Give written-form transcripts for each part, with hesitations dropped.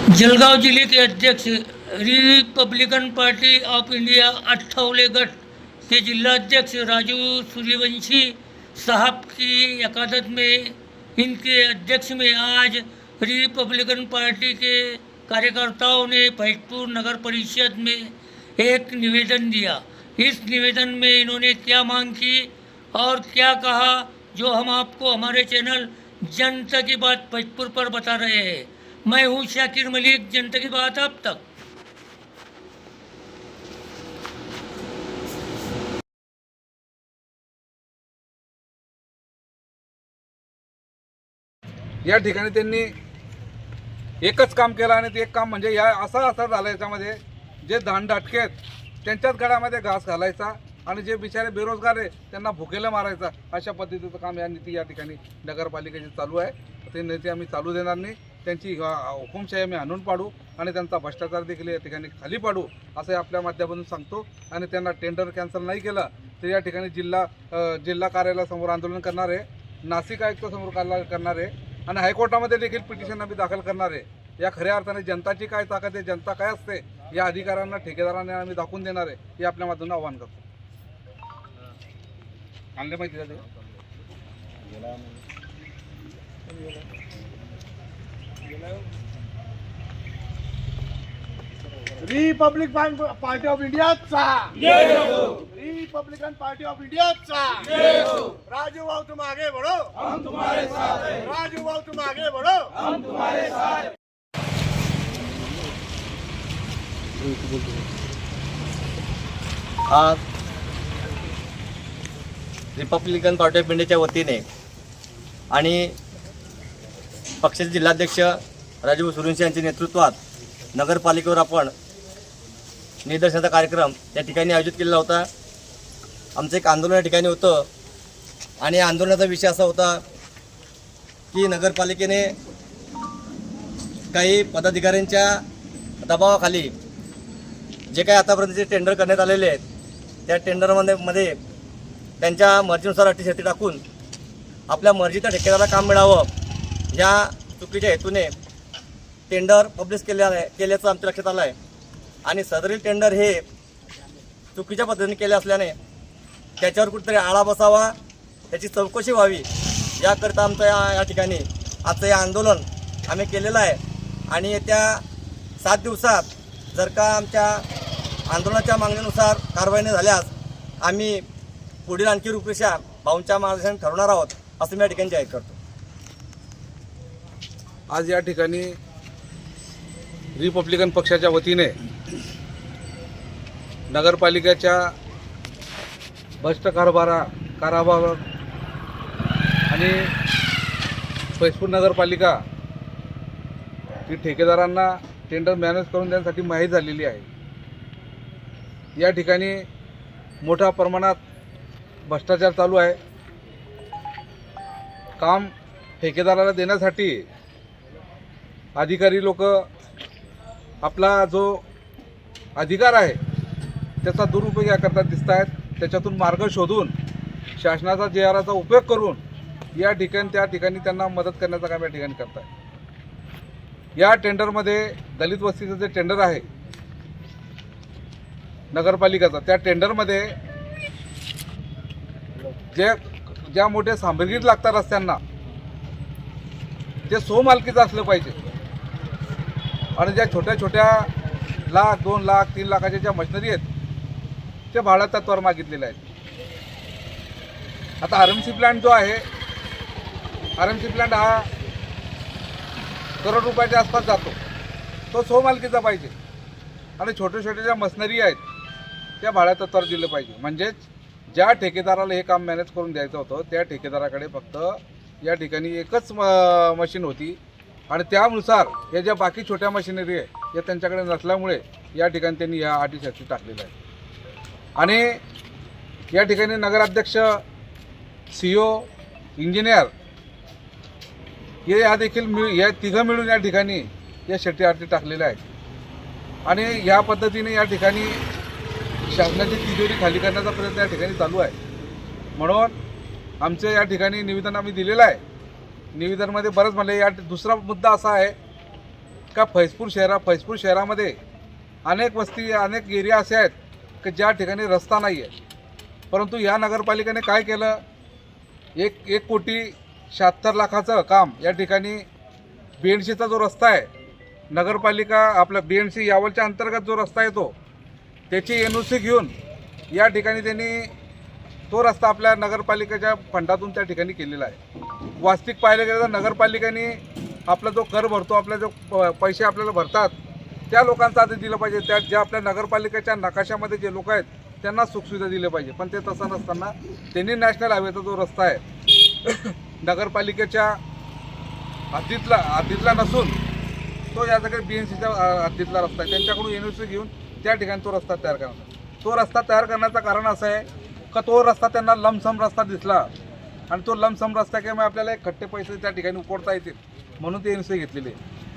जलगांव जिले के अध्यक्ष Republican party of India अट्ठावले गट के जिला अध्यक्ष राजू सूर्यवंशी साहब की अकादत में इनके अध्यक्ष में आज रिपब्लिकन पार्टी के कार्यकर्ताओं ने फैजपुर नगर परिषद में एक निवेदन दिया। इस निवेदन में इन्होंने क्या मांग की और क्या कहा, जो हम आपको हमारे चैनल जनता की बात फैजपुर पर बता रहे हैं। मैं हूँ शाकिर मलिक, जनता की बात अब तक। या ठिकाणी त्यांनी एकच काम केलं आणि ते एक काम म्हणजे या असा झाला याच्यामध्ये जे दांडदाटके आहेत त्यांच्याच गळ्यामध्ये घास घालायचा आणि जे बिचारे बेरोजगार आहे त्यांना भुकेला मारायचा, अशा पद्धतीचं काम या नीती या ठिकाणी नगरपालिकेची चालू आहे। ते नीती आम्ही चालू देणार नाही, त्यांची हुकुमशाही आम्ही आणून पाडू आणि त्यांचा भ्रष्टाचार देखील या ठिकाणी खाली पाडू असं आपल्या माध्यमातून सांगतो। आणि त्यांना टेंडर कॅन्सल नाही केलं तर या ठिकाणी जिल्हा कार्यालयासमोर आंदोलन करणार आहे, नाशिक आयुक्तासमोर करणार आहे आणि हायकोर्टामध्ये देखील पिटिशन आम्ही दाखल करणार आहे। या खऱ्या अर्थाने जनताची काय ताकद आहे, जनता काय असते या अधिकाऱ्यांना ठेकेदारांना आम्ही दाखवून देणार आहे, हे आपल्या माध्यमातून आवाहन करतो। आणले माहिती झाले रिपब्लिक पार्टी ऑफ इंडियाचा रिपब्लिकन पार्टी ऑफ इंडियाचा राजू भाऊ तुम आगे बढ़ो, हम तुम्हारे साथ हैं। राजू भाऊ तुम आगे बढ़ो, हम तुम्हारे साथ हैं। आज रिपब्लिकन पार्टी ऑफ इंडियाच्या वतीने आणि पक्षाचे जिल्हाध्यक्ष राजू सूर्यवंशी यांच्या नेतृत्वात नगरपालिकेवर आपण निदर्शनाचा कार्यक्रम त्या ठिकाणी आयोजित केलेला होता। आमचं एक आंदोलन या ठिकाणी होतं आणि आंदोलनाचा विषय असा होता की नगरपालिकेने काही पदाधिकाऱ्यांच्या दबावाखाली जे काही आतापर्यंतचे टेंडर करण्यात आलेले आहेत त्या टेंडरमध्ये त्यांच्या मर्जीनुसार अटीशर्ती टाकून आपल्या मर्जीच्या ठेकेदाराला काम मिळावं या चुकीच्या हेतूने टेंडर पब्लिश केल्याचं आमच्या लक्षात आलं आहे आणि सदरील टेंडर हे चुकीच्या पद्धतीने केले असल्याने त्याच्यावर कुठेतरी आळा बसावा, त्याची चौकशी व्हावी याकरिता आमचं या ठिकाणी आजचं हे आंदोलन आम्ही केलेलं आहे। आणि येत्या 7 दिवसात जर का आमच्या आंदोलनाच्या मागणीनुसार कारवाई न झाल्यास आम्ही पुढील आणखी रूपरेषा भाऊंच्या मार्गदर्शनाने ठरवणार आहोत असं मी या ठिकाणी जाहीर करतो। आज या ठिकाणी रिपब्लिकन पक्षाच्या वतीने नगरपालिकेच्या भ्रष्ट कारभार आणि फैजपूर नगरपालिका ही ठेकेदारांना टेंडर मॅनेज करून देण्यासाठी माहीत झालेली आहे। या ठिकाणी मोठ्या प्रमाणात भ्रष्टाचार चालू आहे। काम ठेकेदाराला देण्यासाठी अधिकारी लोक आपला जो अधिकार आहे त्याचा दुरुपयोग या करता दिसत आहेत। त्याच्यातून मार्ग शोधून शासनाचा JRचा उपयोग करून या ठिकाणी त्या ठिकाणी त्यांना मदत करण्याचं काम या ठिकाणी करत आहे। या टेंडरमध्ये दलित वस्तीचं जे टेंडर आहे नगरपालिकेचा, त्या टेंडरमध्ये ज्या मोठ्या सामग्रीत लागतात रस्त्यांना ते स्वमालकीचं असलं पाहिजे आणि ज्या छोट्या लाख 2 लाख 3 लाखाच्या ज्या मशिनरी आहेत ते भाड्या तत्वावर मागितलेले आहेत। आता RMC प्लांट जो आहे, RMC प्लांट हा करोड रुपयाच्या आसपास जातो, तो स्वमालकीचा पाहिजे आणि छोट्या ज्या मशिनरी आहेत त्या भाड्या तत्वावर दिलं पाहिजे। म्हणजेच ज्या ठेकेदाराला हे काम मॅनेज करून द्यायचं होतं त्या ठेकेदाराकडे फक्त या ठिकाणी एकच मशीन होती आणि त्यानुसार या ज्या बाकी छोट्या मशिनरी आहे या त्यांच्याकडे नसल्यामुळे या ठिकाणी त्यांनी या अटीशर्ती टाकलेल्या आहेत। आणि या ठिकाणी नगराध्यक्ष, CO, इंजिनियर हे देखील या तिघं मिळून या ठिकाणी या शर्ती अटी टाकलेल्या आहेत आणि या पद्धतीने या ठिकाणी शासनाची तिजोरी खाली करण्याचा प्रयत्न या ठिकाणी चालू आहे। म्हणून आमचं या ठिकाणी निवेदन आम्ही दिलेलं आहे। निवेदनमध्ये बरंच म्हणले। या दुसरा मुद्दा असा आहे का फैजपूर शहरामध्ये अनेक वस्ती अनेक एरिया असे आहेत की ज्या ठिकाणी रस्ता नाही आहे. परंतु या नगरपालिकेने काय केलं, 1,76,00,000 काम या ठिकाणी BNCचा जो रस्ता आहे, नगरपालिका आपला BNC यावलच्या अंतर्गत जो रस्ता आहे तो त्याची NOC घेऊन या ठिकाणी त्यांनी तो रस्ता आपल्या नगरपालिकेच्या फंडातून त्या ठिकाणी केलेला आहे. वास्तविक पाहिलं गेलं तर नगरपालिकेने आपला जो कर भरतो, आपला जो पैसे आपल्याला भरतात त्या लोकांचा आधी दिलं पाहिजे. त्या ज्या आपल्या नगरपालिकेच्या नकाशामध्ये जे लोक आहेत त्यांना सुखसुविधा दिल्या पाहिजे. पण ते तसं नसताना त्यांनी नॅशनल हायवेचा जो रस्ता आहे नगरपालिकेच्या हद्दीतला नसून तो या सगळ्या BNCच्या हद्दीतला रस्ता आहे, त्यांच्याकडून NOC घेऊन त्या ठिकाणी तो रस्ता तयार करण्याचा. तो रस्ता तयार करण्याचं कारण असं आहे का तो रस्ता त्यांना लमसम रस्ता दिसला आणि तो लमसम रस्ता किंवा आपल्याला एक खट्टे पैसे त्या ठिकाणी उकोडता येतील म्हणून ते NOC घेतलेले.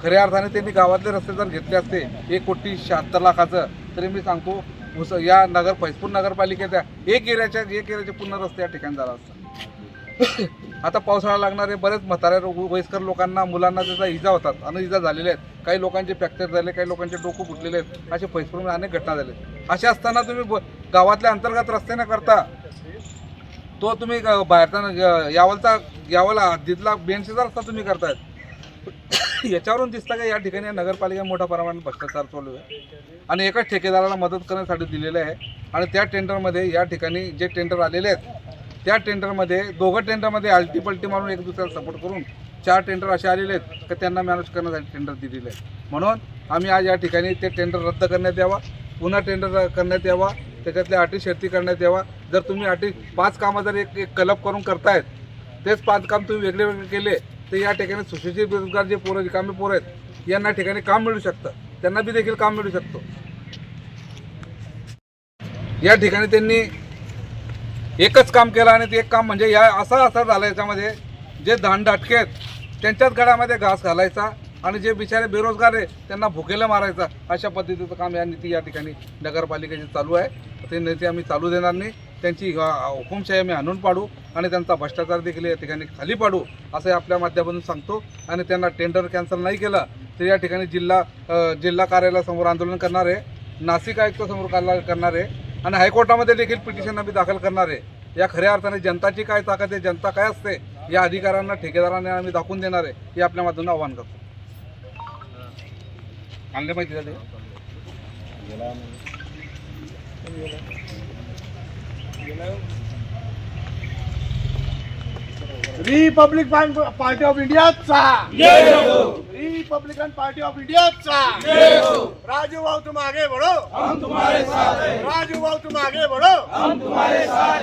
खऱ्या अर्थाने त्यांनी गावातले रस्ते जर घेतले असते 1,76,00,000 तरी मी सांगतो या फैजपूर नगरपालिकेच्या एक एरियाचे पूर्ण रस्ते या ठिकाणी झाला असता. आता पावसाळा लागणारे बरेच म्हाताऱ्या वयस्कर लोकांना मुलांना त्याचा इजा होतात आणि इजा झालेल्या आहेत. काही लोकांचे फ्रॅक्चर झाले, काही लोकांचे डोकं फुटलेले आहेत. असे फैजपूरमध्ये अनेक घटना झाल्या. अशा असताना तुम्ही गावातल्या अंतर्गत रस्ते न करता तो तुम्ही बाहेरचा यावला हद्दीतला BNCचा रस्ता तुम्ही करतायत. याच्यावरून दिसतं का या ठिकाणी नगरपालिका मोठ्या प्रमाणात भ्रष्टाचार चालू आहे आणि एकाच ठेकेदाराला मदत करण्यासाठी दिलेलं आहे. आणि त्या टेंडरमध्ये या ठिकाणी जे टेंडर आलेले आहेत त्या टेंडरमध्ये दोघं टेंडरमध्ये आलटी मारून एक दुसऱ्याला सपोर्ट करून 4 टेंडर असे आलेले आहेत की त्यांना मॅनेज करण्यासाठी टेंडर दिलेले आहेत. म्हणून आम्ही आज या ठिकाणी ते टेंडर रद्द करण्यात यावा, पुन्हा टेंडर करण्यात यावा, त्याच्यातल्या अटी शर्ती करण्यात यावा. जर तुम्ही 5 कामं जर एक कलप करून करतायत, तेच 5 काम तुम्ही वेगळे केले तर या ठिकाणी सुशिक्षित बेरोजगार जे पोरं रिकामे पोरं आहेत यांना ठिकाणी काम मिळू शकतं, त्यांना बी देखील काम मिळू शकतो. या ठिकाणी त्यांनी एकच काम केलं आणि ते एक काम म्हणजे या असा झाला याच्यामध्ये जे दांडदाटके आहेत त्यांच्याच गळ्यामध्ये घास घालायचा आणि जे बिचारे बेरोजगार आहे त्यांना भुकेला मारायचा, अशा पद्धतीचं काम या नीती या ठिकाणी नगरपालिकेची चालू आहे. ते नीती आम्ही चालू देणार नाही. त्यांची हुकुमशाही आम्ही आणून पाडू आणि त्यांचा भ्रष्टाचार देखील या ठिकाणी खाली पाडू असं आपल्या माध्यमातून सांगतो. आणि त्यांना टेंडर कॅन्सल नाही केलं तर या ठिकाणी जिल्हा कार्यालयासमोर आंदोलन करणार आहे, नाशिक आयुक्तासमोर करणार आहे आणि हायकोर्टामध्ये देखील पिटिशन आम्ही दाखल करणार आहे. या खऱ्या अर्थाने जनताची काय ताकद आहे, जनता काय असते या अधिकाऱ्यांना ठेकेदारांना आम्ही दाखवून देणार आहे, हे आपल्या माध्यमातून आवाहन करतो. आणले माहिती झाले रिपब्लिकन पार्टी ऑफ इंडियाचा रिपब्लिकन पार्टी ऑफ इंडियाचा राजू भाऊ तुम आगे बढ़ो, हम तुम्हारे साथ हैं. राजू भाऊ तुम आगे बढ़ो, हम तुम्हारे साथ हैं.